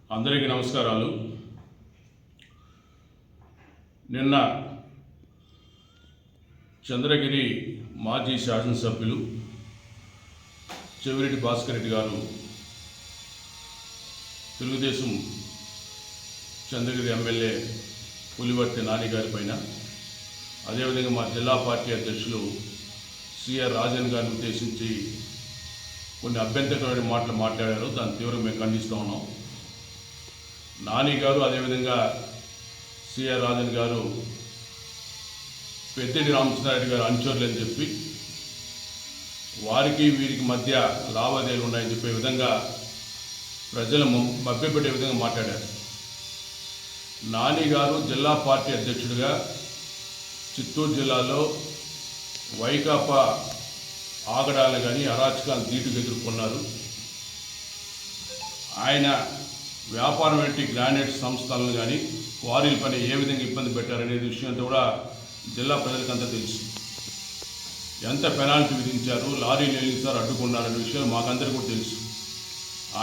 అందరికీ నమస్కారాలు. నిన్న చంద్రగిరి మాజీ శాసనసభ్యులు చెవిరెడ్డి భాస్కర్ రెడ్డి గారు తెలుగుదేశం చంద్రగిరి ఎమ్మెల్యే పులివర్తి నాని గారి పైన, అదేవిధంగా మా జిల్లా పార్టీ అధ్యక్షులు సిఆర్ రాజన్ గారిని ఉద్దేశించి కొన్ని అభ్యంతరకరమైన మాటలు మాట్లాడారు. దాన్ని తీవ్రంగా మేము ఖండిస్తూ ఉన్నాం. నాని గారు అదేవిధంగా సిఆర్ రాజన్ గారు పెద్దిరెడ్డి రామచంద్రారెడ్డి గారు అనుచరులు అని చెప్పి వారికి వీరికి మధ్య లావాదేవీలు ఉన్నాయని చెప్పే విధంగా ప్రజలు మభ్యపెట్టే విధంగా మాట్లాడారు. నాని గారు జిల్లా పార్టీ అధ్యక్షుడిగా చిత్తూరు జిల్లాలో వైకాపా ఆగడాలను కానీ అరాచకాలను ధీటుగా ఎదుర్కొన్నారు. ఆయన వ్యాపారం వంటి గ్రానైట్ సంస్థలను కానీ క్వారీల పని ఏ విధంగా ఇబ్బంది పెట్టారనే విషయంతో కూడా జిల్లా ప్రజలకంతా తెలుసు. ఎంత పెనాల్టీ విధించారు, లారీలు నిలిచారు, అడ్డుకున్నారనే విషయం మాకందరికీ కూడా తెలుసు.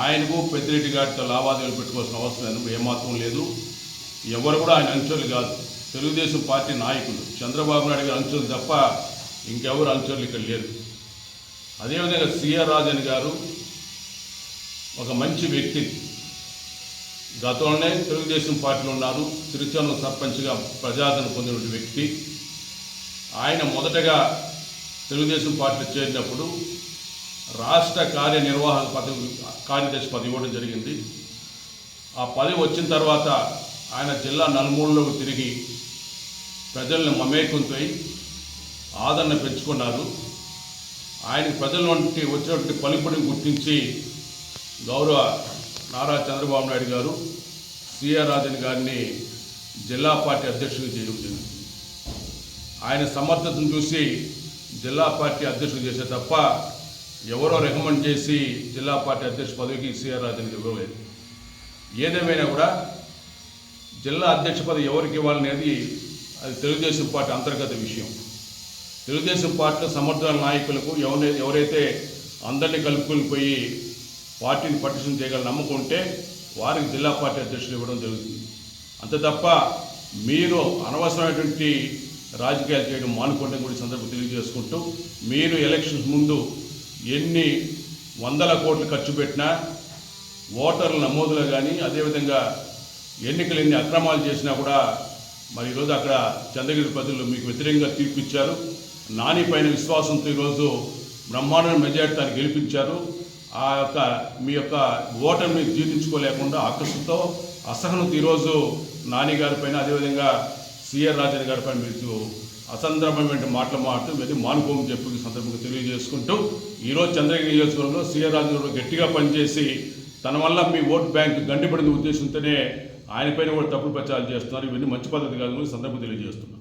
ఆయనకు పెద్దిరెడ్డి గారితో లావాదేవీలు పెట్టుకోవాల్సిన అవసరం ఏమాత్రం లేదు. ఎవరు కూడా ఆయన అనుచరులు కాదు, తెలుగుదేశం పార్టీ నాయకులు. చంద్రబాబు నాయుడు గారు అనుచరులు తప్ప ఇంకెవరు అనుచరులు ఇక్కడ లేరు. అదేవిధంగా సిఆర్ రాజన్ గారు ఒక మంచి వ్యక్తి. గతంలోనే తెలుగుదేశం పార్టీలో ఉన్నారు. తిరుచానూరు సర్పంచ్గా ప్రజాదరణ పొందిన వ్యక్తి. ఆయన మొదటగా తెలుగుదేశం పార్టీలో చేరినప్పుడు రాష్ట్ర కార్యదర్శి పదవి ఇవ్వడం జరిగింది. ఆ పదవి వచ్చిన తర్వాత ఆయన జిల్లా నలుమూలలోకి తిరిగి ప్రజలను మమేకంతో ఆదరణ పెంచుకున్నారు. ఆయనకు ప్రజల వంటి వచ్చినటువంటి పలుకుబడిని గుర్తించి గౌరవ నారా చంద్రబాబు నాయుడు గారు సిఆర్ రాజన్ గారిని జిల్లా పార్టీ అధ్యక్షుడిగా చేయడం జరిగింది. ఆయన సమర్థతను చూసి జిల్లా పార్టీ అధ్యక్షుడు చేసే తప్ప ఎవరో రికమెండ్ చేసి జిల్లా పార్టీ అధ్యక్ష పదవికి సిఆర్ రాజన్కి ఇవ్వలేదు. ఏదేమైనా కూడా జిల్లా అధ్యక్ష పదవి ఎవరికి ఇవ్వాలనేది అది తెలుగుదేశం పార్టీ అంతర్గత విషయం. తెలుగుదేశం పార్టీలో సమర్థుల నాయకులకు ఎవరైతే అందరినీ కలుపుకొని పోయి పార్టీని పటిష్టం చేయగల నమ్మకం ఉంటే వారికి జిల్లా పార్టీ అధ్యక్షులు ఇవ్వడం జరుగుతుంది. అంతే తప్ప మీరు అనవసరమైనటువంటి రాజకీయాలు చేయడం మానుకోవడం కూడా సందర్భం తెలియజేసుకుంటూ, మీరు ఎలక్షన్స్ ముందు ఎన్ని వందల కోట్లు ఖర్చు పెట్టినా ఓటర్ల నమోదులో కానీ అదేవిధంగా ఎన్నికలు ఎన్ని అక్రమాలు చేసినా కూడా మరి ఈరోజు అక్కడ చంద్రగిరి ప్రజలు మీకు వ్యతిరేకంగా తీర్పిచ్చారు. నాని పైన విశ్వాసంతో ఈరోజు బ్రహ్మాండమైన మెజార్టీని గెలిపించారు. ఆ యొక్క మీ యొక్క ఓటమిని జీర్ణించుకోలేకుండా ఆకర్షణతో అసహనంతో ఈరోజు నాని గారి పైన అదేవిధంగా సిఆర్ రాజన్ గారి పైన మీకు అసందర్భమైన మాటలు మాట్లాడుతూ మానుకోమని చెప్పి సందర్భంగా తెలియజేసుకుంటూ, ఈరోజు చంద్రగిరి నియోజకవర్గంలో సిఆర్ రాజన్ గారు గట్టిగా పనిచేసి తన వల్ల మీ ఓటు బ్యాంకు గండిపడిన ఉద్దేశంతోనే ఆయన పైన కూడా తప్పుడు ప్రచారాలు చేస్తున్నారు. ఇవన్నీ మంచి పద్ధతి కాదు సందర్భం తెలియజేస్తున్నారు.